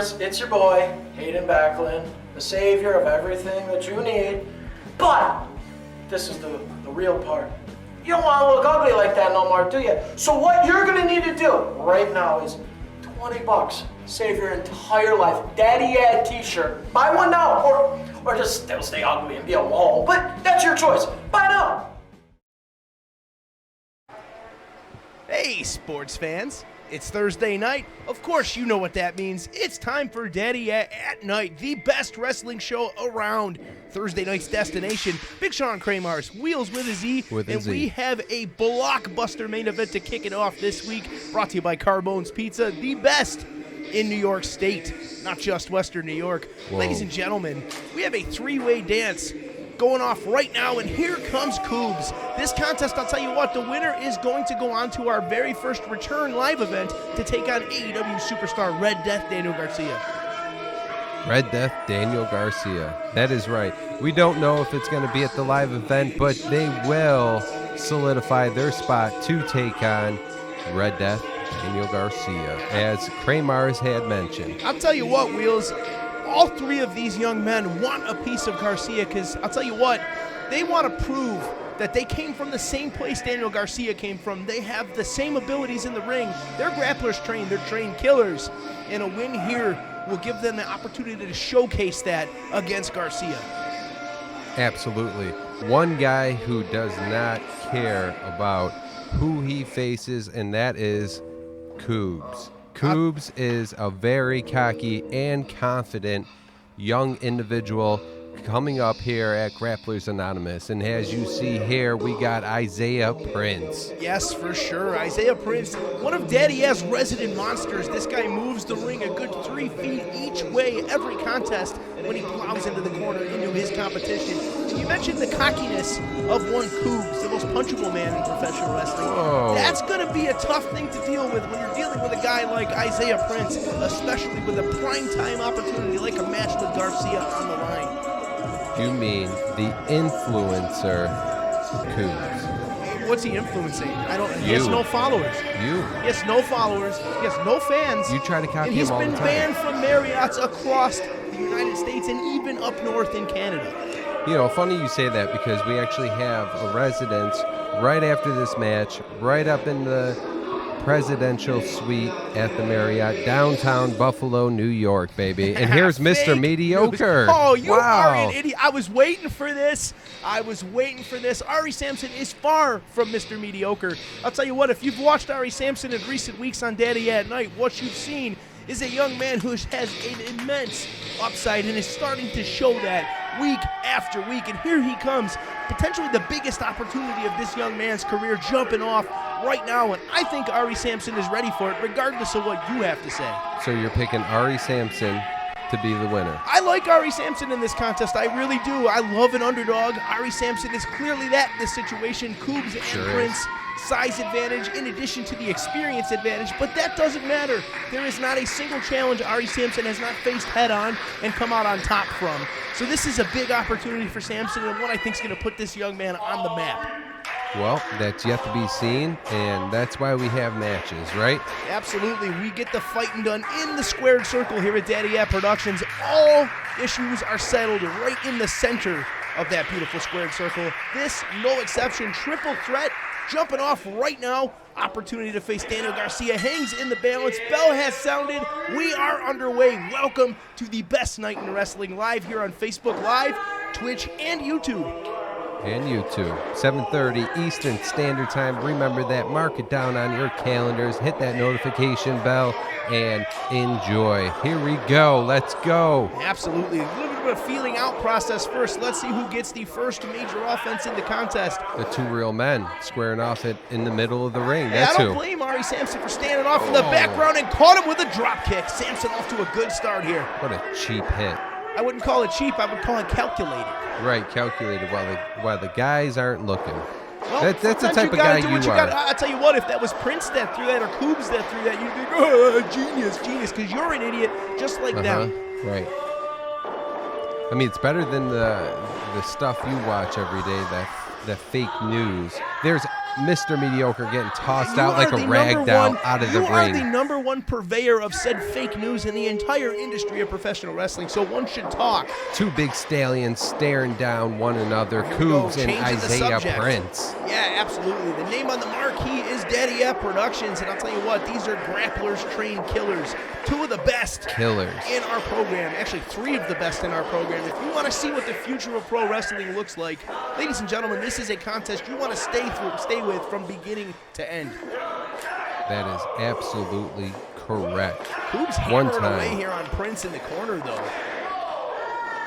viewers, it's your boy, Hayden Backlund, the savior of everything that you need. But this is the real part. You don't want to look ugly like that no more, do you? So what you're gonna need to do right now is $20. Save your entire life. Daddy Yeah t-shirt. Buy one now, or just still stay ugly and be a wall. But that's your choice. Buy now. Hey, sports fans. It's Thursday night. Of course, you know what that means. It's time for Daddy Yeah Nite, the best wrestling show around. Thursday night's destination. Big Shaun Kramarz, Wheelz with his E. We have a blockbuster main event to kick it off this week. Brought to you by Carbone's Pizza, the best in New York State, not just Western New York. Whoa. Ladies and gentlemen, we have a three-way dance going off right now, and here comes Kubes. This contest, I'll tell you what, the winner is going to go on to our very first return live event to take on AEW superstar Red Death Daniel Garcia. Red Death Daniel Garcia. That is right. We don't know if it's going to be at the live event, but they will solidify their spot to take on Red Death Daniel Garcia, as Kramarz had mentioned. I'll tell you what, Wheelz, all three of these young men want a piece of Garcia because I'll tell you what, they want to prove that they came from the same place Daniel Garcia came from. They have the same abilities in the ring. They're grapplers trained. They're trained killers. And a win here will give them the opportunity to showcase that against Garcia. Absolutely. One guy who does not care about who he faces, and that is Kubes. Kubes is a very cocky and confident young individual coming up here at Grapplers Anonymous. And as you see here, we got Isaiah Prince. Yes, for sure. Isaiah Prince, one of Daddy Yeah's resident monsters. This guy moves the ring a good 3 feet each way every contest when he plows into the corner into his competition. You mentioned the cockiness of one Kubes, the most punchable man in professional wrestling. Whoa. That's going to be a tough thing to deal with when you're dealing with a guy like Isaiah Prince, especially with a primetime opportunity like a match with Garcia on the line. You mean the influencer Kubes? What's he influencing? He has no followers. He has no followers. He has no fans. You try to copy him all the time. He's been banned from Marriotts across the United States and even up north in Canada. You know, funny you say that because we actually have a residence right after this match, right up in the presidential suite at the Marriott, downtown Buffalo, New York, baby. And here's Mr. Mediocre. Oh, you are an idiot. I was waiting for this. Ari Samson is far from Mr. Mediocre. I'll tell you what, if you've watched Ari Samson in recent weeks on Daddy Yeah Nite, what you've seen is a young man who has an immense upside and is starting to show that week after week. And here he comes, potentially the biggest opportunity of this young man's career jumping off right now. And I think Ari Samson is ready for it, regardless of what you have to say. So you're picking Ari Samson to be the winner. I like Ari Samson in this contest. I really do. I love an underdog. Ari Samson is clearly that in this situation. Kubes and Prince, size advantage in addition to the experience advantage, but that doesn't matter. There is not a single challenge Ari Samson has not faced head-on and come out on top from. So this is a big opportunity for Samson and one I think is going to put this young man on the map. Well, that's yet to be seen, and that's why we have matches, right? Absolutely. We get the fighting done in the squared circle here at Daddy Yeah Productions. All issues are settled right in the center of that beautiful squared circle. This, no exception, triple threat jumping off right now. Opportunity to face Daniel Garcia hangs in the balance. Bell has sounded. We are underway. Welcome to the best night in wrestling, live here on Facebook Live, Twitch, and YouTube. And YouTube, 7:30 Eastern Standard Time. Remember that. Mark it down on your calendars. Hit that notification bell and enjoy. Here we go. Let's go. Absolutely. A little bit of a feeling out process first. Let's see who gets the first major offense in the contest. The two real men squaring off it in the middle of the ring. Hey, I don't blame Ari Samson for standing off in the background and caught him with a drop kick. Samson off to a good start here. What a cheap hit. I wouldn't call it cheap. I would call it calculated. Right, calculated while the guys aren't looking. Well, that's the type of guy you are. I'll tell you what, if that was Prince that threw that or Kubes that threw that, you'd be, oh, genius, because you're an idiot just like them. Right. I mean, it's better than the stuff you watch every day, the fake news. There's Mr. Mediocre getting tossed You out like are a the rag number doll one- out of the You are ring. the number one purveyor of said fake news in the entire industry of professional wrestling, so one should talk. Two big stallions staring down one another. Here we go, Kubes and changing the Isaiah subject. Prince. Yeah, absolutely. The name on the marquee is Daddy Yeah Productions, and I'll tell you what, these are grapplers trained killers. Two of the best Killers. in our program. Actually, three of the best in our program. If you want to see what the future of pro wrestling looks like, ladies and gentlemen, this is a contest you want to stay with from beginning to end. That is absolutely correct. Kubes One hammering time. away here on Prince in the corner, though.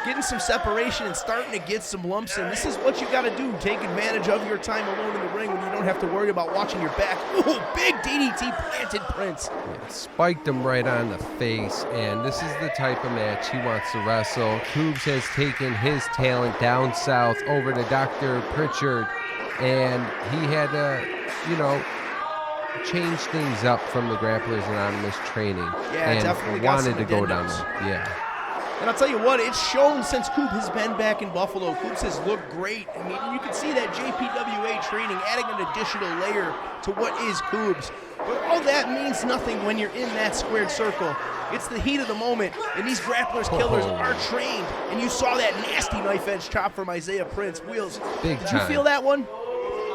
Getting some separation and starting to get some lumps in. This is what you got to do. Take advantage of your time alone in the ring when you don't have to worry about watching your back. Ooh, big DDT planted Prince. Yeah, spiked him right on the face, and this is the type of match he wants to wrestle. Kubes has taken his talent down south over to Dr. Pritchard, and he had to, change things up from the Grapplers Anonymous training. Yeah, and definitely got wanted some to go addendums. down. Yeah. And I'll tell you what, it's shown since Kubes has been back in Buffalo. Kubes has looked great. I mean, you can see that JPWA training adding an additional layer to what is Kubes. But all that means nothing when you're in that squared circle. It's the heat of the moment, and these grapplers killers are trained. And you saw that nasty knife edge chop from Isaiah Prince. Wheels, Big did time. you feel that one?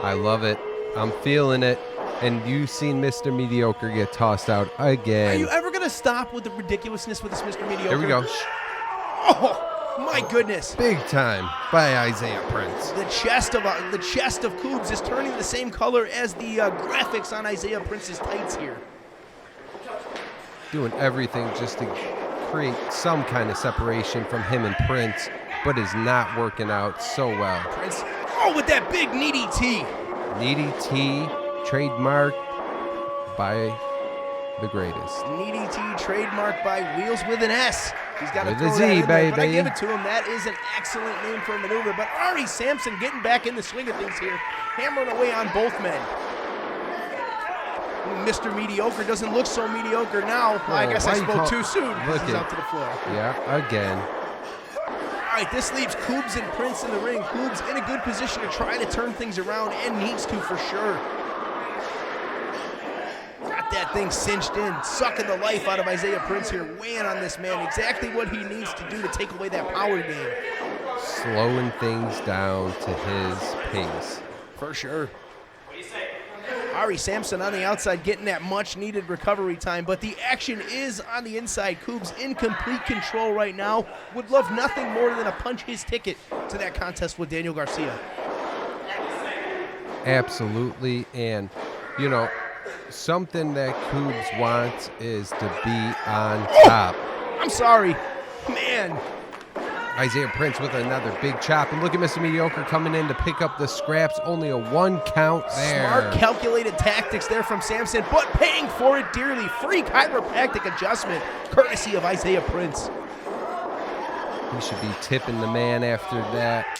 I love it. I'm feeling it. And you've seen Mr. Mediocre get tossed out again. Are you ever going to stop with the ridiculousness with this Mr. Mediocre? Here we go. Oh, my goodness. Big time by Isaiah Prince. The chest of Kubes is turning the same color as the graphics on Isaiah Prince's tights here. Doing everything just to create some kind of separation from him and Prince, but is not working out so well. Prince, with that big needy T. Needy T, trademarked by the greatest. Needy T, trademarked by Wheelz with an S. He's got to With throw a Z, that in there, but I baby. give it to him. That is an excellent name for a maneuver. But Ari Samson getting back in the swing of things here, hammering away on both men. Mr. Mediocre doesn't look so mediocre now. I guess I spoke too soon. He's out to the floor. Yeah, again. All right, this leaves Kubes and Prince in the ring. Kubes in a good position to try to turn things around, and needs to for sure. Got that thing cinched in, sucking the life out of Isaiah Prince here, weighing on this man. Exactly what he needs to do to take away that power game. Slowing things down to his pace. For sure. Ari Samson on the outside getting that much-needed recovery time, but the action is on the inside. Kubes in complete control right now. Would love nothing more than to punch his ticket to that contest with Daniel Garcia. Absolutely, and, something that Kubes wants is to be on top. I'm sorry. Man. Isaiah Prince with another big chop. And look at Mr. Mediocre coming in to pick up the scraps. Only a 1 count there. Smart calculated tactics there from Samson, but paying for it dearly. Free chiropractic adjustment, courtesy of Isaiah Prince. He should be tipping the man after that.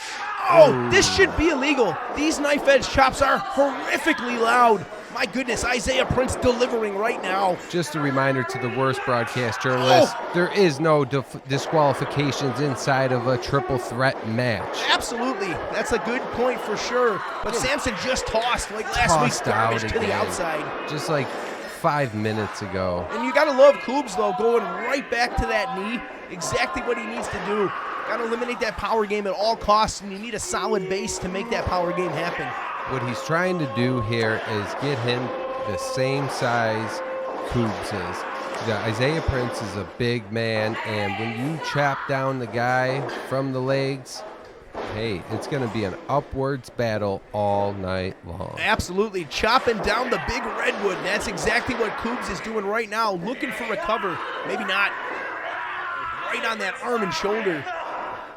Oh, this should be illegal. These knife edge chops are horrifically loud. My goodness, Isaiah Prince delivering right now. Just a reminder to the worst broadcast journalists, there is no disqualifications inside of a triple threat match. Absolutely. That's a good point for sure. But Samson just tossed like last week's garbage to the outside. Just like 5 minutes ago. And you got to love Kubes, though, going right back to that knee. Exactly what he needs to do. Got to eliminate that power game at all costs, and you need a solid base to make that power game happen. What he's trying to do here is get him the same size Kubes is. Isaiah Prince is a big man, and when you chop down the guy from the legs, hey, it's going to be an upwards battle all night long. Absolutely. Chopping down the big redwood. That's exactly what Kubes is doing right now. Looking for a cover. Maybe not. Right on that arm and shoulder.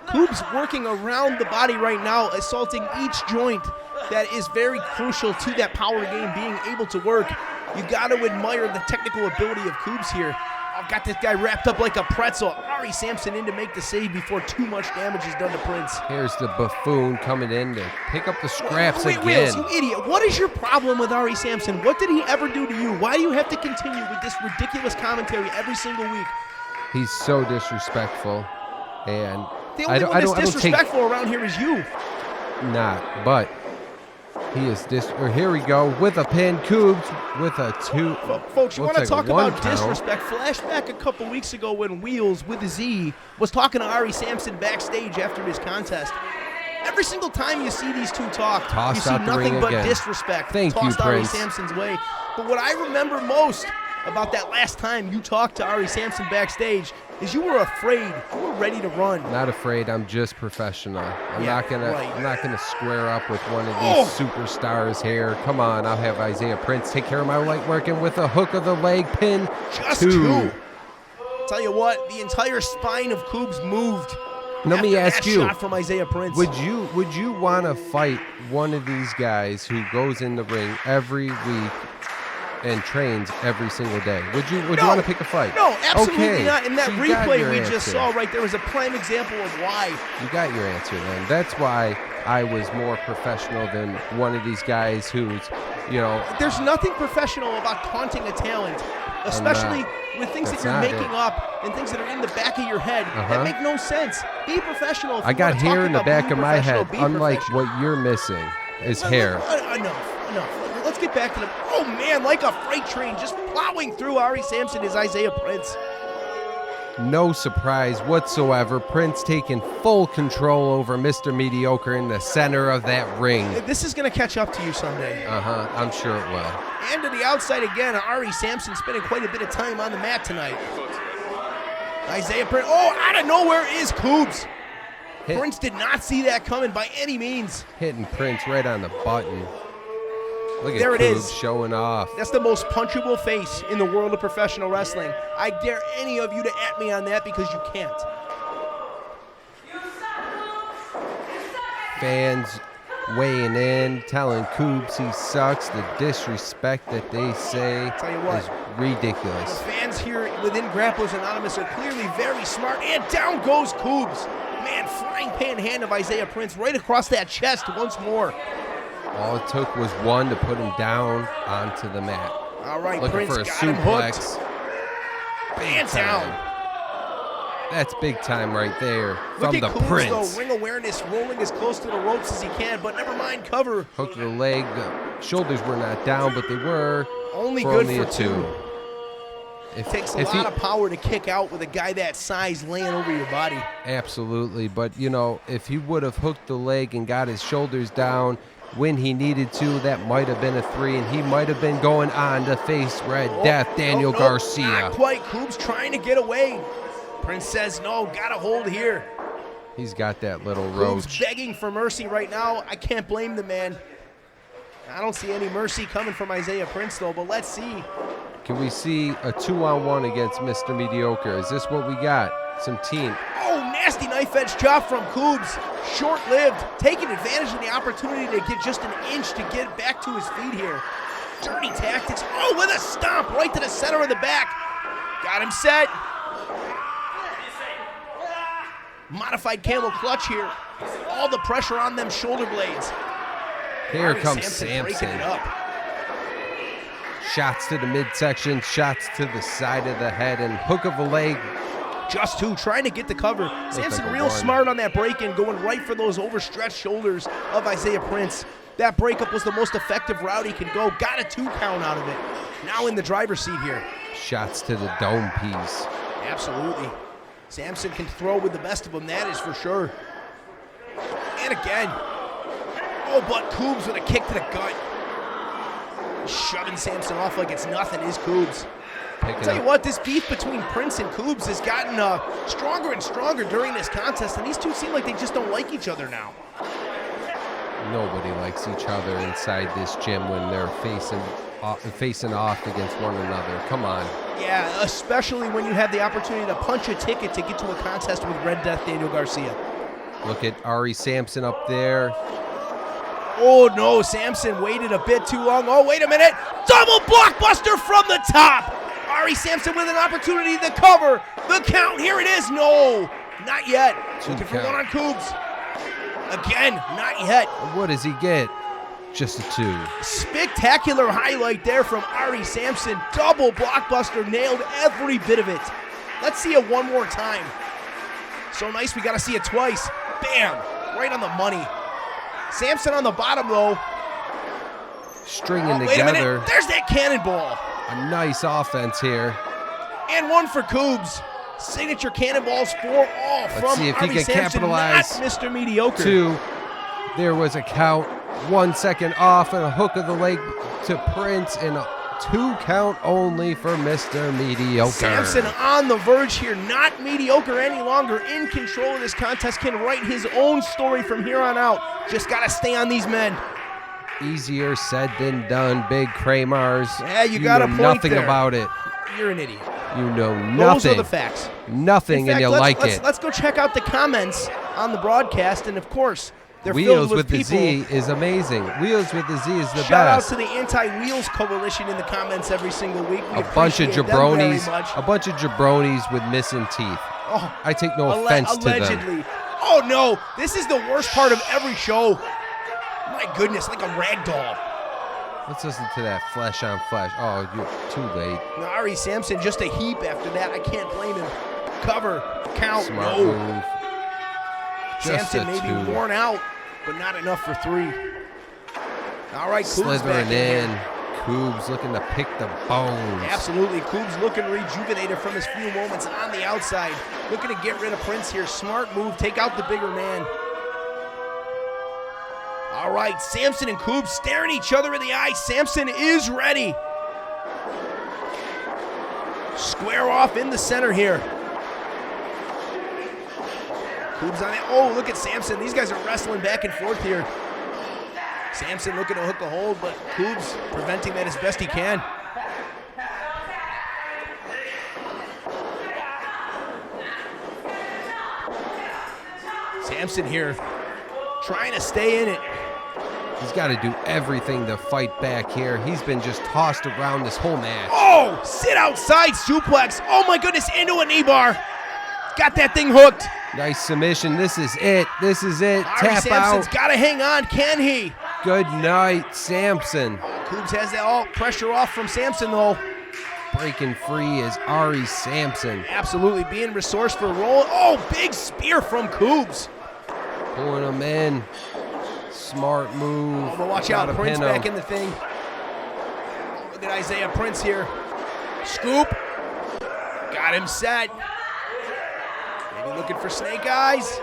Kubes working around the body right now, assaulting each joint. That is very crucial to that power game being able to work. You got to admire the technical ability of Kubes here. I've got this guy wrapped up like a pretzel. Ari Samson in to make the save before too much damage is done to Prince. Here's the buffoon coming in to pick up the scraps Wait, again. Wheelz, you idiot. What is your problem with Ari Samson? What did he ever do to you? Why do you have to continue with this ridiculous commentary every single week? He's so disrespectful, and The only one that's disrespectful around here is you. Not, but He is here we go with a pin. Kubes with a 2. Folks, you want to talk about count. disrespect? Flashback a couple weeks ago when Wheelz, with a Z, was talking to Ari Samson backstage after his contest. Every single time you see these two talk, you see nothing but disrespect tossed Ari Samson's way. But what I remember most about that last time you talked to Ari Samson backstage is you were afraid. You were ready to run. Not afraid. I'm just professional. I'm not gonna square up with one of these superstars here. Come on, I'll have Isaiah Prince take care of my light working with a hook of the leg pin. Just two. Tell you what, the entire spine of Kubes moved. Let me ask you, shot from Isaiah Prince. Would you want to fight one of these guys who goes in the ring every week and trains every single day? Would you want to pick a fight? No, absolutely not. In that so replay we just saw right there was a prime example of why. You got your answer then. That's why I was more professional than one of these guys who's, There's nothing professional about taunting a talent, especially with things that you're making up and things that are in the back of your head that make no sense. Be professional. I got hair in the back of my head, unlike what you're missing is hair. Enough. Let's get back to the... Oh, man, like a freight train just plowing through Ari Samson is Isaiah Prince. No surprise whatsoever. Prince taking full control over Mr. Mediocre in the center of that ring. This is going to catch up to you someday. I'm sure it will. And to the outside again, Ari Samson spending quite a bit of time on the mat tonight. Isaiah Prince. Oh, out of nowhere is Kubes. Prince did not see that coming by any means. Hitting Prince right on the button. Look at there it is, showing off. That's the most punchable face in the world of professional wrestling. I dare any of you to at me on that because you can't. Fans weighing in, telling Kubes he sucks. The disrespect that they say is ridiculous. The fans here within Grapplers Anonymous are clearly very smart, and down goes Kubes. Man, flying pan hand of Isaiah Prince right across that chest once more. All it took was one to put him down onto the mat. All right, looking Prince for a got suplex. Him hooked. Man down. That's big time right there Look from the Kubes, Prince. Though, ring awareness, rolling as close to the ropes as he can, but never mind cover. Hook of the leg. The shoulders were not down, but they were only good only for a two. It takes a lot of power to kick out with a guy that size laying over your body. Absolutely, but if he would have hooked the leg and got his shoulders down when he needed to, that might have been a 3, and he might have been going on to face Red Death, Daniel Garcia. Not quite. Kubes trying to get away. Prince says, no, got a hold here. He's got that little Kubes roach. begging for mercy right now. I can't blame the man. I don't see any mercy coming from Isaiah Prince, though, but let's see. Can we see a 2-on-1 against Mr. Mediocre? Is this what we got? Some team. Oh, nasty knife edge chop from Kubes. Short-lived, taking advantage of the opportunity to get just an inch to get back to his feet here. Dirty tactics. Oh, with a stomp right to the center of the back. Got him set. Modified camel clutch here. All the pressure on them shoulder blades. Here comes Samson. Breaking it up. Shots to the midsection, shots to the side of the head, and hook of a leg. Just two, trying to get the cover. Samson real smart on that break-in, going right for those overstretched shoulders of Isaiah Prince. That breakup was the most effective route he could go. Got a 2 count out of it. Now in the driver's seat here. Shots to the dome piece. Absolutely. Samson can throw with the best of them, that is for sure. And again. Oh, but Kubes with a kick to the gut. Shoving Samson off like it's nothing is Kubes. I'll tell you what, this beef between Prince and Kubes has gotten stronger and stronger during this contest, and these two seem like they just don't like each other now. Nobody likes each other inside this gym when they're facing off against one another. Come on. Yeah, especially when you have the opportunity to punch a ticket to get to a contest with Red Death Daniel Garcia. Look at Ari Samson up there. Oh, no, Samson waited a bit too long. Oh, wait a minute. Double blockbuster from the top. Ari Samson with an opportunity to cover the count. Here it is. No, not yet. Looking for one on Kubes. Again, not yet. What does he get? Just a 2. Spectacular highlight there from Ari Samson. Double blockbuster, nailed every bit of it. Let's see it one more time. So nice, we got to see it twice. Bam, right on the money. Samson on the bottom, though. stringing Wait a together minute. There's that cannonball. a nice offense here. And one for Kubes. Signature cannonballs for all from see if he Artie can Samson, capitalize. not Mr. Mediocre. 2. There was a count. 1 second off and a hook of the leg to Prince, and a 2 count only for Mr. Mediocre. Samson on the verge here, not mediocre any longer, in control of this contest, can write his own story from here on out. Just got to stay on these men. Easier said than done, Big Kramarz. Yeah, you got a know point nothing there. about it. You're an idiot. You know nothing. Those are the facts. Nothing, In fact, and you like it. Let's go check out the comments on the broadcast, and of course, they're Wheels filled with the people. Z is amazing. Wheels with the Z is the Shout out best. to the Anti-Wheels Coalition in the comments every single week. We A bunch of appreciate them very jabronis. much. A bunch of jabronis with missing teeth. Oh, I take no offense to them. allegedly. Oh no, this is the worst part of every show. My goodness, like a rag doll. Let's listen to that flesh on flesh. Oh, you're too late. Now, Ari Samson just a heap after that. I can't blame him. Cover, count, Smart no. move. Just Samson a may be 2. worn out, but not enough for 3. All right, Kubes back Slithering in. in. Kubes looking to pick the bones. Absolutely. Kubes looking rejuvenated from his few moments on the outside. Looking to get rid of Prince here. Smart move. Take out the bigger man. All right, Samson and Kubes staring each other in the eye. Samson is ready. Square off in the center here. Kubes on it. Oh, look at Samson. These guys are wrestling back and forth here. Samson looking to hook a hold, but Kubes preventing that as best he can. Samson here trying to stay in it. He's got to do everything to fight back here. He's been just tossed around this whole match. Oh, sit outside suplex. Oh my goodness, into a knee bar. Got that thing hooked. Nice submission. This is it. This is it. Ari Tap Samson's out. got to hang on, can he? Good night, Samson. Kubes has that all pressure off from Samson though. Breaking free is Ari Samson. Absolutely being resourceful, rolling. Oh, big spear from Kubes. Pulling him in. Smart move. Oh, but watch out, Gotta Prince pin him. back in the thing. Look at Isaiah Prince here. Scoop. Got him set. Maybe looking for snake eyes.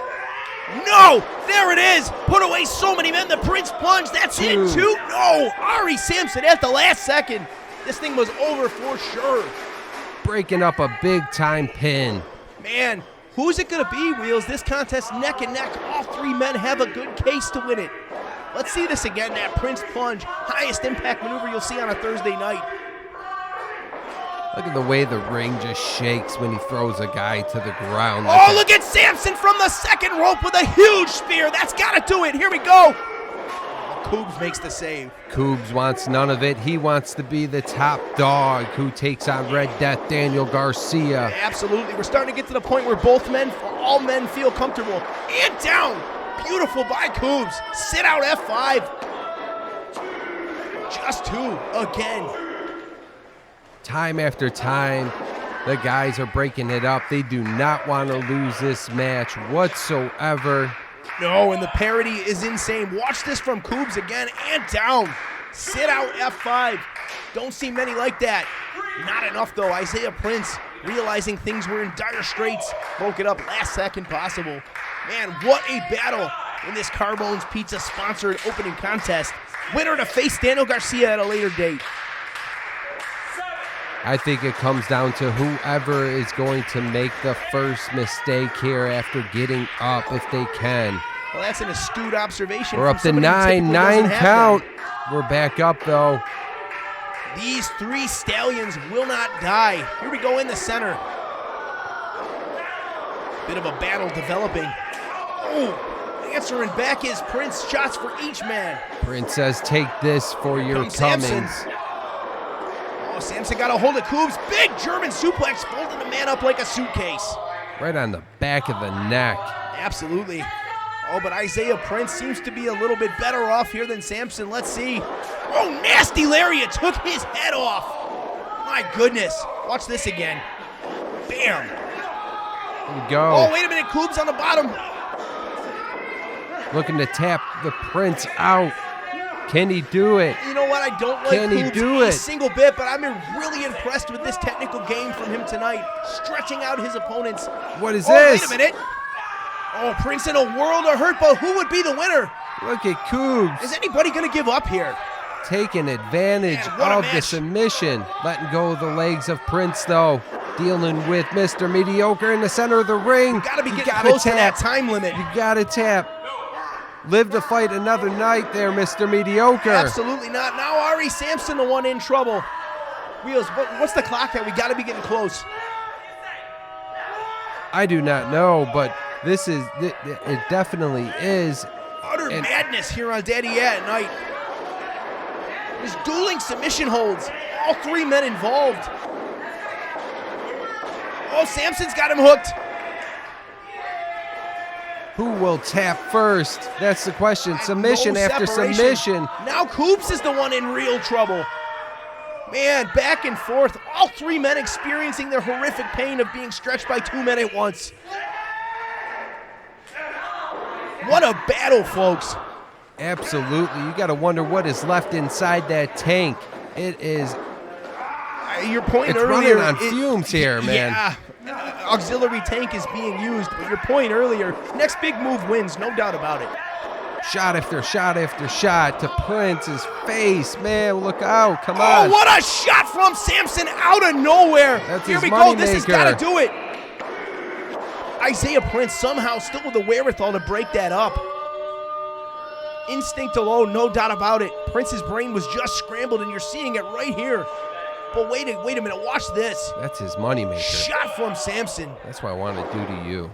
No! There it is! Put away so many men. The Prince plunge. That's it, 2. No! Ari Samson at the last second. This thing was over for sure. Breaking up a big-time pin. Man, who's it going to be, Wheels? This contest neck and neck. All 3 men have a good case to win it. Let's see this again, that Prince plunge. Highest impact maneuver you'll see on a Thursday night. Look at the way the ring just shakes when he throws a guy to the ground. Oh, look at Samson from the second rope with a huge spear. That's got to do it. Here we go. Kubes makes the save. Kubes wants none of it. He wants to be the top dog who takes on Red Death Daniel Garcia. Absolutely. We're starting to get to the point where all men feel comfortable. And down. Beautiful by Kubes. Sit out F5. Just 2 again. Time after time, the guys are breaking it up. They do not want to lose this match whatsoever. No, and the parody is insane. Watch this from Kubes again and down. Sit out F5. Don't see many like that. Not enough though. Isaiah Prince realizing things were in dire straits. Broke it up last second possible. Man, what a battle in this Carbone's Pizza sponsored opening contest. Winner to face Daniel Garcia at a later date. I think it comes down to whoever is going to make the first mistake here after getting up, if they can. Well, that's an astute observation. We're from up to somebody who 9, typically 9 doesn't have count. them. We're back up though. These 3 stallions will not die. Here we go in the center. Bit of a battle developing. Oh, answering back is Prince. Shots for each man. Prince says, take this for your Comes Samson. comings. Oh, Samson got a hold of Kubes. Big German suplex, folding the man up like a suitcase. Right on the back of the neck. Absolutely. Oh, but Isaiah Prince seems to be a little bit better off here than Samson. Let's see. Oh, nasty lariat. Took his head off. My goodness. Watch this again. Bam. Here we go. Oh, wait a minute. Kubes on the bottom. Looking to tap the Prince out. Can he do it? You know what? I don't like Can he Kubes do a it? single bit, but I'm really impressed with this technical game from him tonight, stretching out his opponents. What is Oh, this? wait a minute. Oh, Prince in a world of hurt, but who would be the winner? Look at Kubes. Is anybody going to give up here? Taking advantage Man, what a of the match. submission. Letting go of the legs of Prince, though. Dealing with Mr. Mediocre in the center of the ring. You got to be You getting gotta close to tap. that time limit. You gotta tap. Live to fight another night there, Mr. Mediocre. Absolutely not. Now Ari Samson, the one in trouble. Wheels, what's the clock at? We got to be getting close. I do not know, but this is, it definitely is. Utter madness here on Daddy Yeah Nite. There's dueling submission holds. All three men involved. Oh, Samson's got him hooked. Who will tap first? That's the question. Submission No after separation. submission. Now Kubes is the one in real trouble. Man, back and forth. All three men experiencing the horrific pain of being stretched by two men at once. What a battle, folks. Absolutely. You got to wonder what is left inside that tank. It is. Your point It's earlier. running on fumes here, man. Yeah. Auxiliary tank is being used, but your point earlier, next big move wins, no doubt about it. Shot after shot after shot to Prince's face. Man, look out. Come Oh, on. what a shot from Samson out of nowhere. That's Here his we go. money This has maker. got to do it. Isaiah Prince somehow still with the wherewithal to break that up. Instinct alone, no doubt about it. Prince's brain was just scrambled, and you're seeing it right here. But wait a minute. Watch this. That's his moneymaker. Shot from Samson. That's what I want to do to you.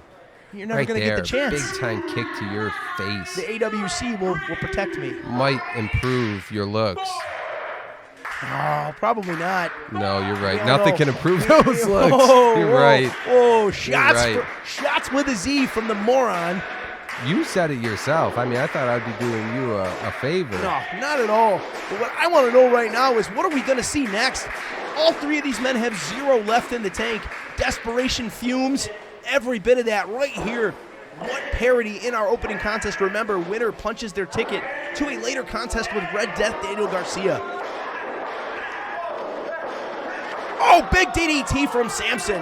You're never Right going to there. get the chance. Big time kick to your face. The AWC will protect me. Might improve your looks. Oh, probably not. No, you're right. Yeah, Nothing no. can improve those looks. Oh, You're oh, right. Oh, shots, right. shots with a Z from the moron. You said it yourself. I mean, I thought I'd be doing you a favor. No, not at all. But what I want to know right now is what are we going to see next? All three of these men have zero left in the tank. Desperation fumes. Every bit of that right here. What parody in our opening contest. Remember, winner punches their ticket to a later contest with Red Death Daniel Garcia. Oh, big DDT from Samson.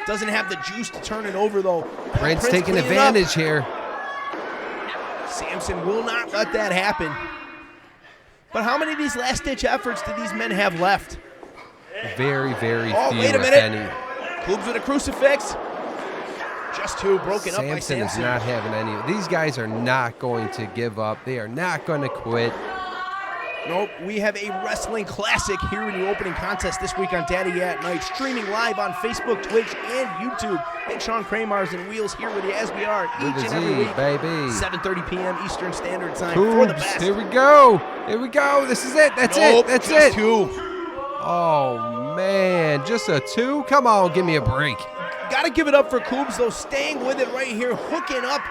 Doesn't have the juice to turn it over, though. Prince taking cleaning advantage up. here. Samson will not let that happen. But how many of these last-ditch efforts do these men have left? Very, very Oh, few, wait a if minute. any. Kubes with a crucifix. Just two broken up by Samson is Samson. not having any. These guys are not going to give up. They are not going to quit. Nope, we have a wrestling classic here in the opening contest this week on Daddy Yeah Nite, streaming live on Facebook, Twitch, and YouTube. And Shaun Kramarz and Wheelz here with you as we are With each a and every Z, week, baby. 7:30 p.m. Eastern Standard Time for the Kubes, best. here we go. Here we go. This is it. That's Nope, it. That's just it. two. Oh, man. Just a two? Come on, give me a break. Got to give it up for Kubes, though, staying with it right here, hooking up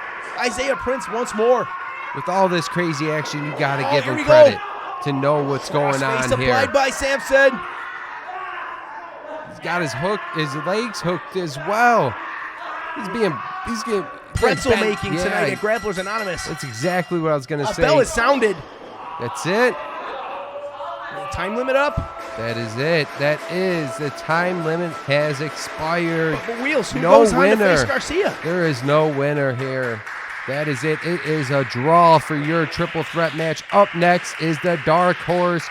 Isaiah Prince once more. With all this crazy action, you got to give here him we credit go. to know what's going Crossface on here. applied by Samson. He's got his legs hooked as well. He's getting Pretzel bent. making Yeah, tonight at Grapplers Anonymous. That's exactly what I was going to A say. bell is sounded. That's it. Time limit up. That is it. That is the time limit has expired. But Wheels, who No goes on to winner. face Garcia? There is no winner here. That is it. It is a draw for your triple threat match. Up next is the Dark Horse.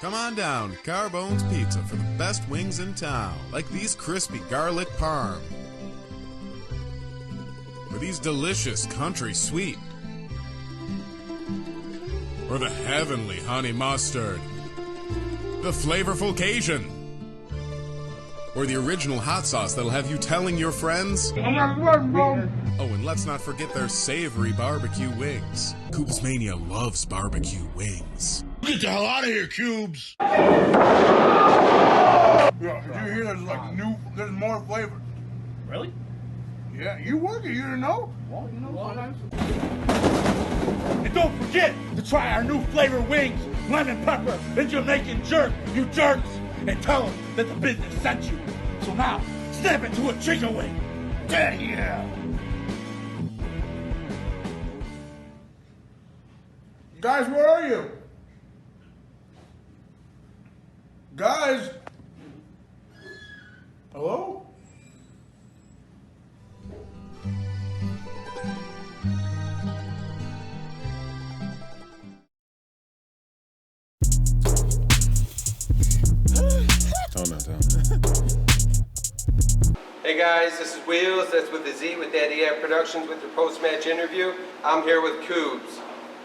Come on down to Carbone's Pizza for the best wings in town, like these crispy garlic parm, or these delicious country sweet, or the heavenly honey mustard, the flavorful Cajun, or the original hot sauce that'll have you telling your friends? Oh, and let's not forget their savory barbecue wings. Kubes Mania loves barbecue wings. Get the hell out of here, Kubes! Yeah, did you hear there's more flavor? Really? Yeah, you work it, you didn't know? Well, you know, sometimes. And don't forget to try our new flavor wings, lemon pepper and Jamaican jerk, you jerks! And tell them that the business sent you. So now, snap into a chicken wing. Daddy Yeah! Guys, where are you? Guys? Hello? Hey guys, this is Wheelz, that's with the Z with Daddy Yeah Productions with your post-match interview. I'm here with Kubes.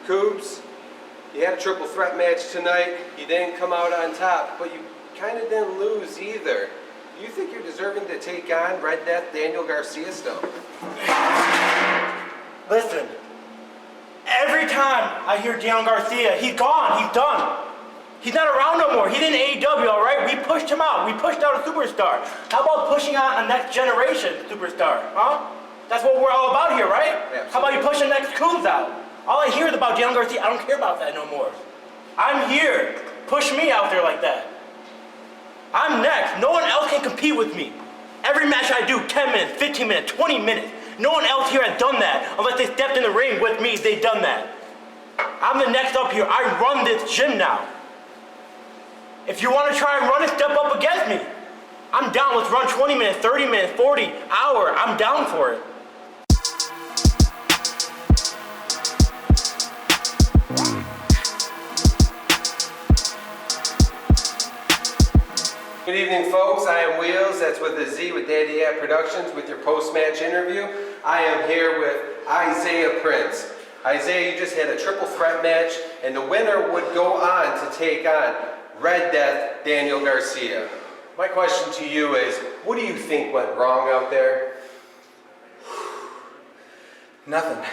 Kubes, you had a triple threat match tonight. You didn't come out on top, but you kind of didn't lose either. Do you think you're deserving to take on Red Death Daniel Garcia still? Listen, every time I hear Daniel Garcia, he's gone, he's done. He's not around no more. He didn't AEW, all right? We pushed him out. We pushed out a superstar. How about pushing out a next generation superstar, huh? That's what we're all about here, right? Absolutely. How about you push the next Kubes out? All I hear is about Daniel Garcia. I don't care about that no more. I'm here. Push me out there like that. I'm next. No one else can compete with me. Every match I do, 10 minutes, 15 minutes, 20 minutes. No one else here has done that. Unless they stepped in the ring with me, they've done that. I'm the next up here. I run this gym now. If you want to try and run it, step up against me. I'm down. Let's run 20 minutes, 30 minutes, 40, hour. I'm down for it. Good evening, folks. I am Wheelz, that's with the Z with Daddy Yeah Productions with your post-match interview. I am here with Isaiah Prince. Isaiah, you just had a triple threat match, and the winner would go on to take on Red Death Daniel Garcia. My question to you is, what do you think went wrong out there? Nothing.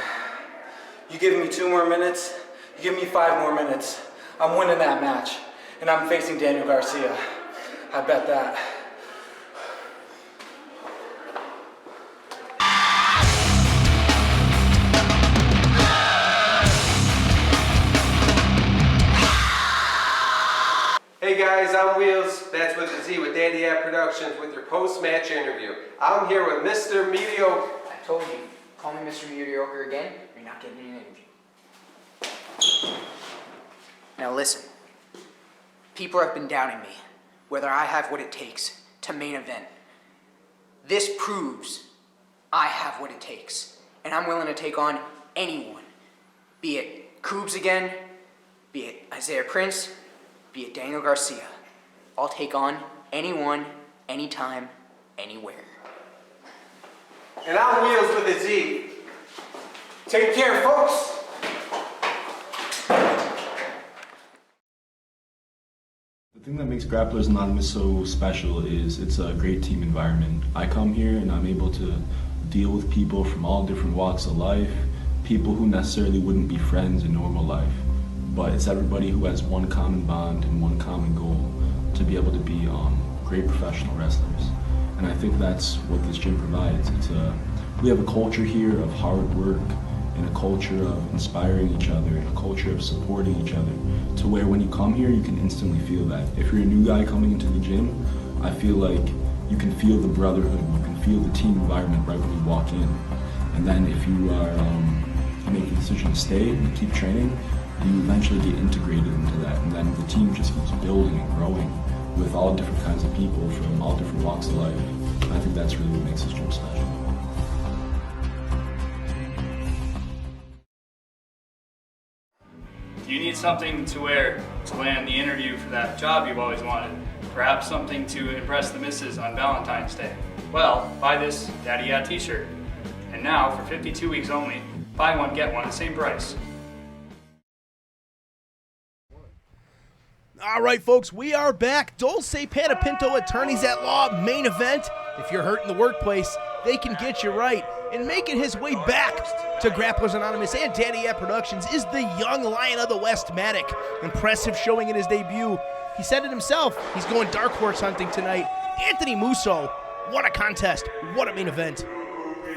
You give me 2 more minutes, you give me 5 more minutes. I'm winning that match, and I'm facing Daniel Garcia. I bet that. Hey guys, I'm Wheelz, that's with the Z with Daddy Yeah Productions with your post-match interview. I'm here with Mr. Mediocre. I told you, call me Mr. Mediocre again, you're not getting an interview. Now listen, people have been doubting me, whether I have what it takes to main event. This proves I have what it takes, and I'm willing to take on anyone, be it Kubes again, be it Isaiah Prince, be it Daniel Garcia. I'll take on anyone, anytime, anywhere. And I'm Wheelz with a Z. Take care, folks. The thing that makes Grapplers Anonymous so special is it's a great team environment. I come here and I'm able to deal with people from all different walks of life, people who necessarily wouldn't be friends in normal life. But it's everybody who has one common bond and one common goal to be able to be great professional wrestlers. And I think that's what this gym provides. We have a culture here of hard work and a culture of inspiring each other and a culture of supporting each other to where when you come here, you can instantly feel that. If you're a new guy coming into the gym, I feel like you can feel the brotherhood, you can feel the team environment right when you walk in. And then if you are make the decision to stay and keep training, you eventually get integrated into that, and then the team just keeps building and growing with all different kinds of people from all different walks of life. And I think that's really what makes this gym special. Do you need something to wear to land the interview for that job you've always wanted? Perhaps something to impress the missus on Valentine's Day? Well, buy this Daddy Yeah t-shirt. And now, for 52 weeks only, buy one, get one at the same price. All right, folks, we are back. Dolce, Panepinto, attorneys at law, main event. If you're hurt in the workplace, they can get you right. And making his way back to Grapplers Anonymous and Daddy Yeah Productions is the young Lion of the West, Mattick. Impressive showing in his debut. He said it himself. He's going dark horse hunting tonight. Anthony Musso, what a contest. What a main event.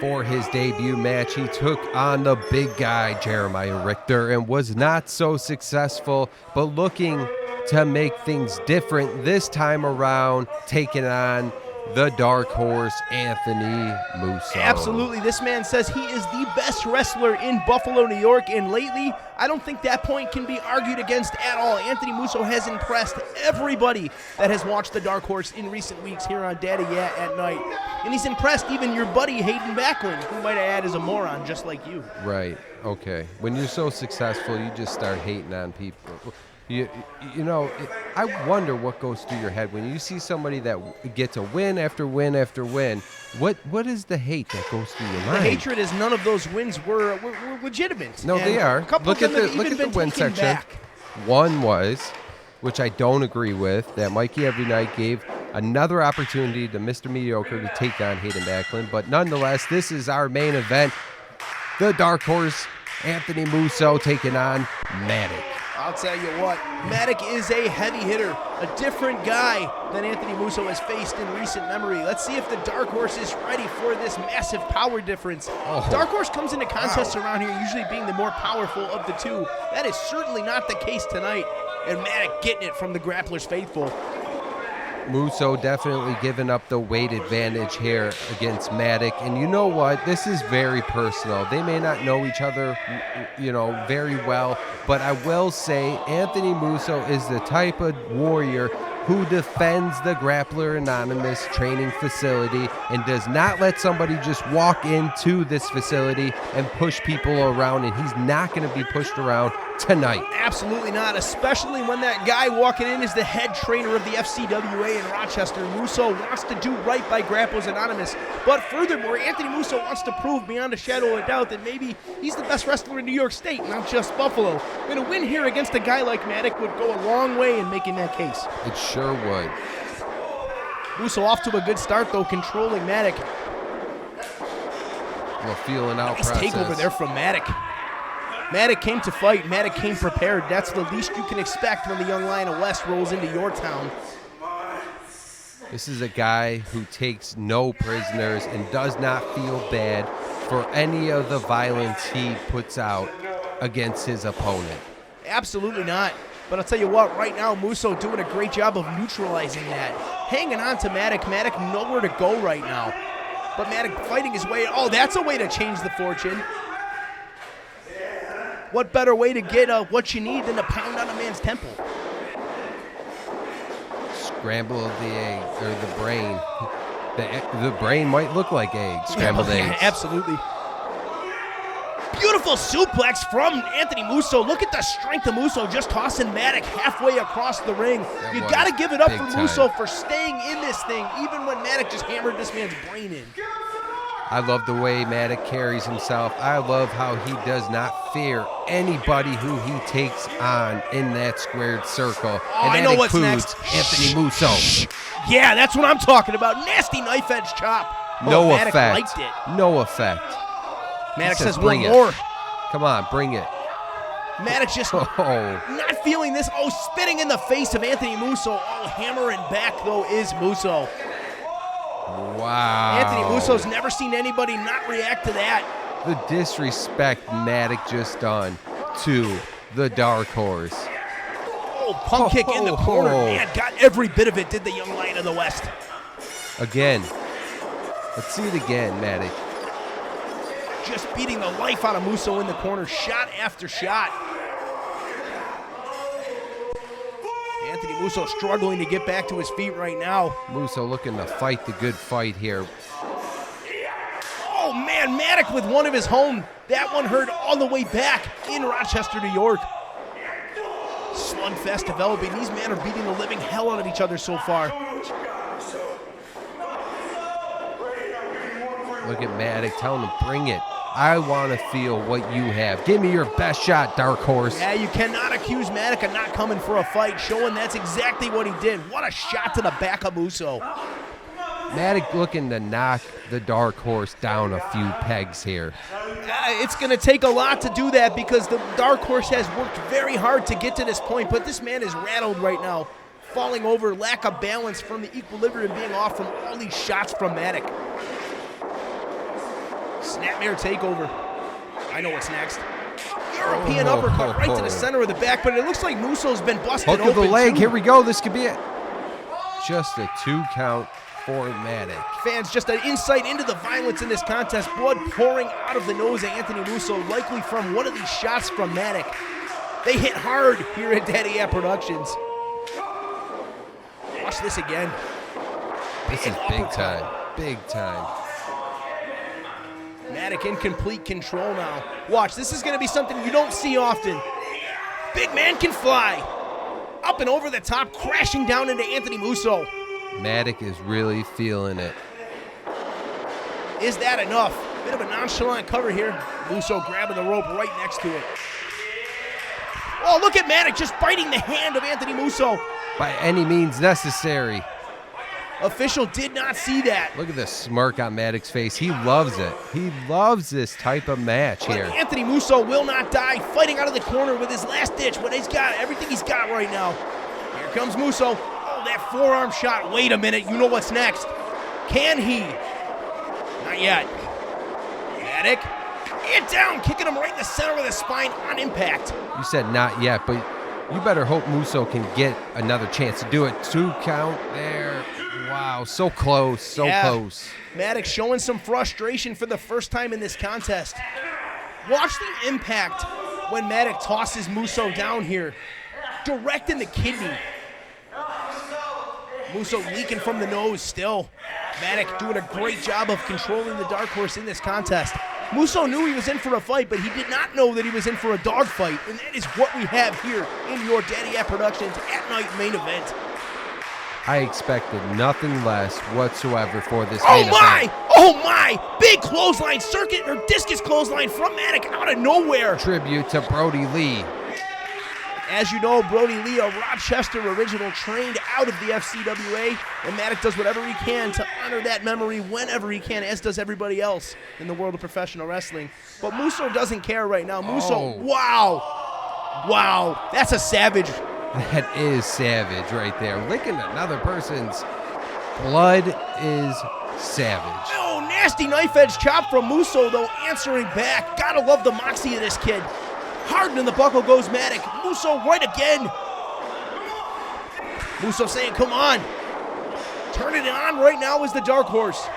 For his debut match, he took on the big guy, Jeremiah Richter, and was not so successful, but looking to make things different this time around, taking on the dark horse, Anthony Musso. Absolutely. This man says he is the best wrestler in Buffalo, New York, and lately, I don't think that point can be argued against at all. Anthony Musso has impressed everybody that has watched the dark horse in recent weeks here on Daddy Yeah at Night. And he's impressed even your buddy Hayden Backlund, who might add is a moron just like you. Right. Okay. When you're so successful, you just start hating on people. You know, I wonder what goes through your head when you see somebody that gets a win after win after win. What is the hate that goes through your mind? The hatred is none of those wins were legitimate. No, they are. Look at the win section. Back. One was, which I don't agree with, that Mikey Every Night gave another opportunity to Mr. Mediocre to take on Hayden Backlund. But nonetheless, this is our main event. The dark horse, Anthony Musso, taking on Mattick. I'll tell you what, Mattick is a heavy hitter, a different guy than Anthony Musso has faced in recent memory. Let's see if the Dark Horse is ready for this massive power difference. Dark Horse comes into contests around here usually being the more powerful of the two. That is certainly not the case tonight, and Mattick getting it from the Grapplers faithful. Musso definitely giving up the weight advantage here against Mattick. And you know what? This is very personal. They may not know each other, very well. But I will say Anthony Musso is the type of warrior who defends the Grappler Anonymous training facility and does not let somebody just walk into this facility and push people around. And he's not going to be pushed around tonight. Absolutely not, especially when that guy walking in is the head trainer of the FCWA in Rochester. Musso wants to do right by Grapplers Anonymous, but furthermore, Anthony Musso wants to prove beyond a shadow of a doubt that maybe he's the best wrestler in New York State, not just Buffalo. And a win here against a guy like Mattick would go a long way in making that case. It sure would. Musso off to a good start, though, controlling Mattick. Well, feeling out nice process. Takeover there from Mattick. Mattick came to fight. Mattick came prepared. That's the least you can expect when the young Lion of West rolls into your town. This is a guy who takes no prisoners and does not feel bad for any of the violence he puts out against his opponent. Absolutely not. But I'll tell you what, right now, Musso doing a great job of neutralizing that. Hanging on to Mattick. Mattick nowhere to go right now. But Mattick fighting his way. Oh, that's a way to change the fortune. What better way to get what you need than to pound on a man's temple? Scramble the egg, or the brain. The brain might look like eggs, scrambled eggs. Absolutely. Beautiful suplex from Anthony Musso. Look at the strength of Musso just tossing Mattick halfway across the ring. You got to give it up for Musso for staying in this thing, even when Mattick just hammered this man's brain in. I love the way Mattick carries himself. I love how he does not fear anybody who he takes on in that squared circle. And I know what's next. Anthony Musso. Yeah, that's what I'm talking about. Nasty knife edge chop. No Mattick effect. liked it. No effect. Mattick says bring one more. Come on, bring it. Mattick just not feeling this. Oh, spitting in the face of Anthony Musso. Oh, hammering back, though, is Musso. Wow. Anthony Musso's never seen anybody not react to that. The disrespect Mattick just done to the Dark Horse. Oh, pump kick in the corner. Man, got every bit of it, did the young Lion of the West. Again. Let's see it again, Mattick. Just beating the life out of Musso in the corner, shot after shot. Anthony Musso struggling to get back to his feet right now. Musso looking to fight the good fight here. Oh, man, Mattick with one of his own. That one heard all the way back in Rochester, New York. Slugfest developing. These men are beating the living hell out of each other so far. Look at Mattick telling him, bring it. I want to feel what you have. Give me your best shot, Dark Horse. Yeah, you cannot accuse Mattick of not coming for a fight, showing that's exactly what he did. What a shot to the back of Musso. Mattick looking to knock the Dark Horse down a few pegs here. It's going to take a lot to do that because the Dark Horse has worked very hard to get to this point, but this man is rattled right now, falling over, lack of balance from the equilibrium being off from all these shots from Mattick. Snapmare takeover. I know what's next. European uppercut right to the center of the back, but it looks like Musso's been busted Hook open. of the leg. Too. Here we go. This could be it. Just a 2 count for Mattick. Fans, just an insight into the violence in this contest. Blood pouring out of the nose of Anthony Musso, likely from one of these shots from Mattick. They hit hard here at Daddy Yeah Productions. Watch this again. This is big time. Big time. Mattick in complete control now. Watch, this is going to be something you don't see often. Big man can fly. Up and over the top, crashing down into Anthony Musso. Mattick is really feeling it. Is that enough? Bit of a nonchalant cover here. Musso grabbing the rope right next to it. Oh, look at Mattick just biting the hand of Anthony Musso. By any means necessary. Official did not see that. Look at the smirk on Mattick's face. He loves it. He loves this type of match But here. Anthony Musso will not die, fighting out of the corner with his last ditch, but he's got everything he's got right now. Here comes Musso. Oh, that forearm shot. Wait a minute. You know what's next. Can he? Not yet. Mattick. Get down, kicking him right in the center of the spine on impact. You said not yet, but you better hope Musso can get another chance to do it. 2 count there. Wow, so close, so close. Mattick showing some frustration for the first time in this contest. Watch the impact when Mattick tosses Musso down here. Direct in the kidney. Musso leaking from the nose still. Mattick doing a great job of controlling the Dark Horse in this contest. Musso knew he was in for a fight, but he did not know that he was in for a dog fight, and that is what we have here in your Daddy Yeah Productions at Night main event. I expected nothing less whatsoever for this main event. Oh my! Big clothesline circuit or discus clothesline from Mattick out of nowhere. Tribute to Brody Lee. As you know, Brody Lee, a Rochester original, trained out of the FCWA, and Mattick does whatever he can to honor that memory whenever he can, as does everybody else in the world of professional wrestling. But Musso doesn't care right now. Musso, wow, that's a savage. That is savage right there. Licking another person's blood is savage. Oh, nasty knife edge chop from Musso, though, answering back. Gotta love the moxie of this kid. Hard in the buckle goes Mattick. Musso right again. Musso saying, come on. Turning it on right now is the Dark Horse.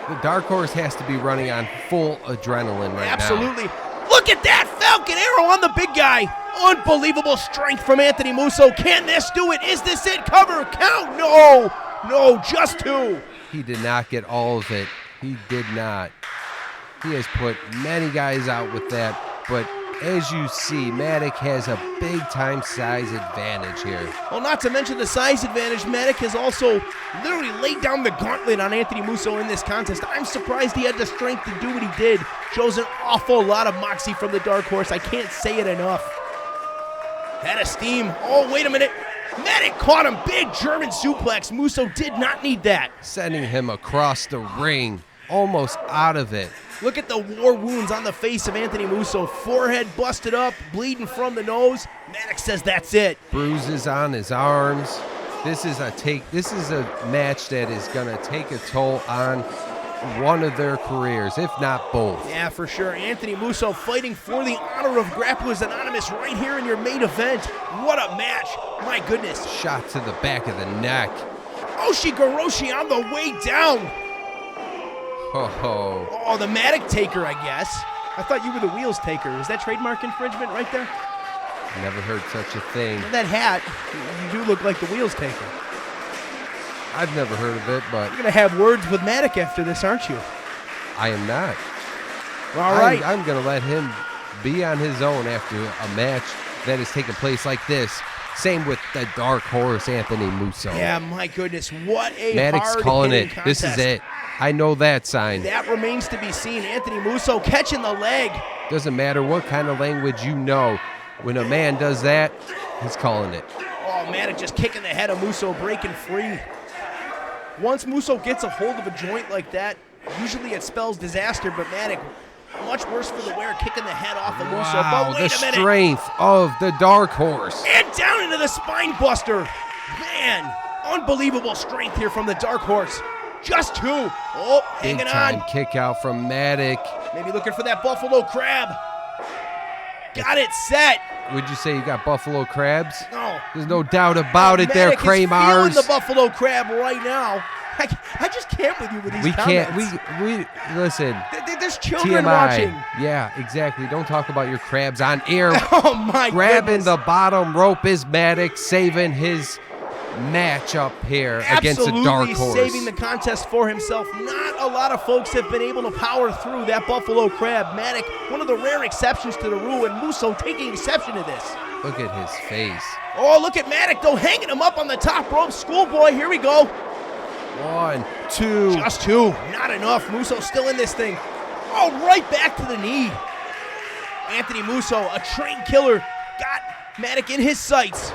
The Dark Horse has to be running on full adrenaline right Absolutely. Look at that Falcon Arrow on the big guy. Unbelievable strength from Anthony Musso. Can this do it? Is this it? Cover, count. No, just 2. He did not get all of it. He did not. He has put many guys out with that, but as you see, Mattick has a big-time size advantage here. Well, not to mention the size advantage, Mattick has also literally laid down the gauntlet on Anthony Musso in this contest. I'm surprised he had the strength to do what he did. Shows an awful lot of moxie from the Dark Horse. I can't say it enough. Had a steam. Oh, wait a minute. Mattick caught him. Big German suplex. Musso did not need that. Sending him across the ring, almost out of it. Look at the war wounds on the face of Anthony Musso. Forehead busted up, bleeding from the nose. Mattick says that's it. Bruises on his arms. This is a match that is going to take a toll on one of their careers, if not both. Yeah, for sure. Anthony Musso fighting for the honor of Grapplers Anonymous right here in your main event. What a match. My goodness. Shot to the back of the neck. Oshigoroshi on the way down. Oh, the Mattick taker, I guess. I thought you were the Wheelz taker. Is that trademark infringement right there? Never heard such a thing. That hat, you do look like the Wheelz taker. I've never heard of it, but... You're going to have words with Mattick after this, aren't you? I am not. All right. I'm going to let him be on his own after a match that has taken place like this. Same with the Dark Horse, Anthony Musso. Yeah, my goodness. What a Mattick's calling it. contest. This is it. I know that sign. That remains to be seen. Anthony Musso catching the leg. Doesn't matter what kind of language you know. When a man does that, he's calling it. Oh, Mattick just kicking the head of Musso, breaking free. Once Musso gets a hold of a joint like that, usually it spells disaster, but Mattick, much worse for the wear, kicking the head off of Musso. Wow, But wait the a minute. strength of the Dark Horse. And down into the spine buster. Man, unbelievable strength here from the Dark Horse. Just two. Oh, Big hanging time on. kick out from Mattick. Maybe looking for that Buffalo Crab. Got it set. Would you say you got Buffalo Crabs? No. There's no doubt about it there, Mattick is feeling Kramarz. the Buffalo Crab right now. I just can't with you with these We can't, comments. we listen. There's children TMI. watching. Yeah, exactly. Don't talk about your crabs on air. Oh, my Grabbing goodness. the bottom rope is Mattick, saving his match up here against the Dark Horse. Absolutely saving the contest for himself. Not a lot of folks have been able to power through that Buffalo Crab. Mattick, one of the rare exceptions to the rule, and Musso taking exception to this. Look at his face. Oh, look at Mattick, though, hanging him up on the top rope. Schoolboy, here we go. 1, 2. Just two. Not enough. Musso still in this thing. Oh, right back to the knee. Anthony Musso, a trained killer, got Mattick in his sights.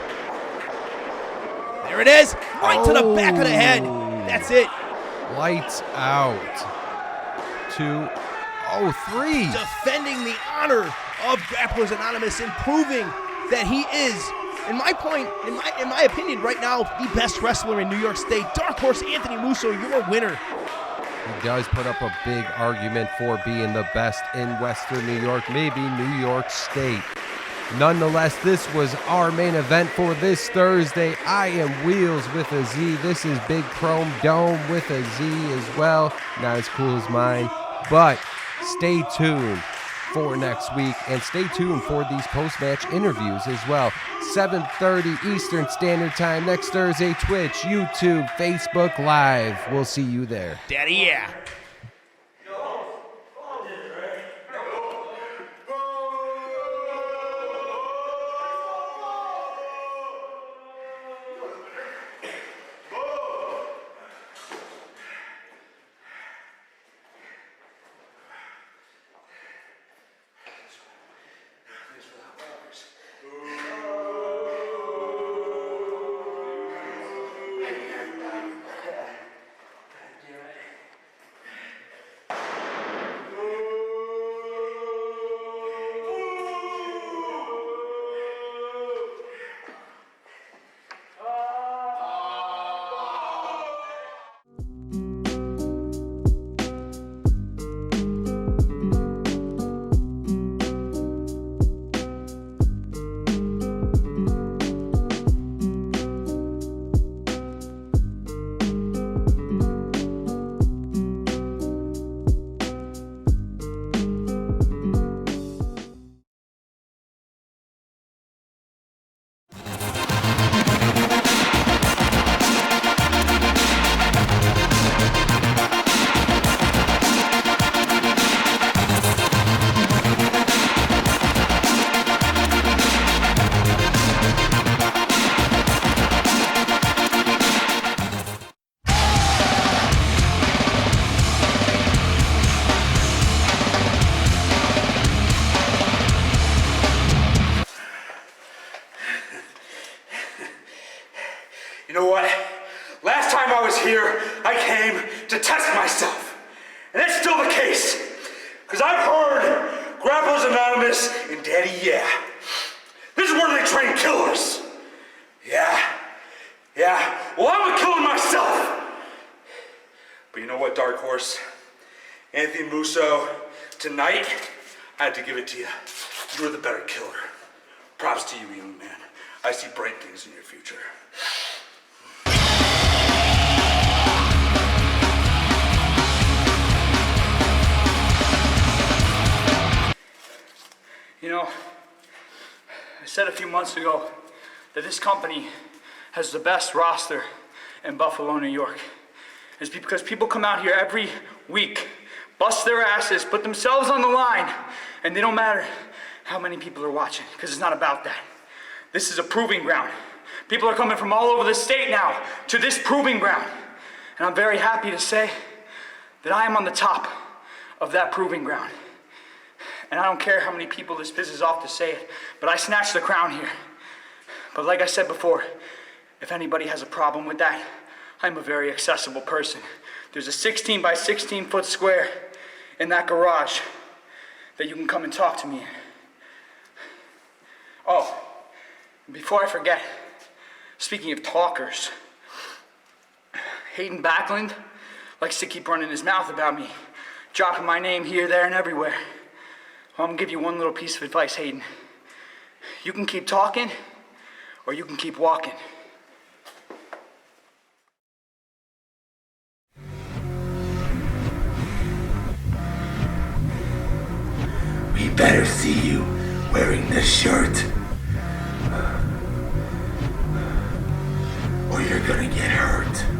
There it is. Right to the back of the head. That's it. Lights out. 2, 3. Defending the honor of Grapplers Anonymous and proving that he is, in my opinion right now, the best wrestler in New York State. Dark Horse Anthony Musso, your winner. He does put up a big argument for being the best in Western New York, maybe New York State. Nonetheless, this was our main event for this Thursday. I am Wheelz with a Z. This is Big Chrome Dome with a Z as well. Not as cool as mine, but stay tuned for next week, and stay tuned for these post-match interviews as well. 7:30 Eastern Standard Time next Thursday, Twitch, YouTube, Facebook Live. We'll see you there. Daddy Yeah. You know what? Last time I was here, I came to test myself. And that's still the case. Because I've heard Grapplers Anonymous and Daddy Yeah. This is where they train killers. Yeah. Well, I'm a killer myself. But you know what, Dark Horse? Anthony Musso, tonight, I had to give it to you. You're the better killer. Props to you, young man. I see bright things in your future. You know, I said a few months ago that this company has the best roster in Buffalo, New York. It's because people come out here every week, bust their asses, put themselves on the line, and they don't matter how many people are watching, because it's not about that. This is a proving ground. People are coming from all over the state now to this proving ground. And I'm very happy to say that I am on the top of that proving ground. And I don't care how many people this pisses off to say it, but I snatched the crown here. But like I said before, if anybody has a problem with that, I'm a very accessible person. There's a 16 by 16 foot square in that garage that you can come and talk to me in. Oh, before I forget, speaking of talkers, Hayden Backlund likes to keep running his mouth about me, dropping my name here, there, and everywhere. Well, I'm gonna give you one little piece of advice, Hayden. You can keep talking, or you can keep walking. We better see you wearing this shirt, or you're gonna get hurt.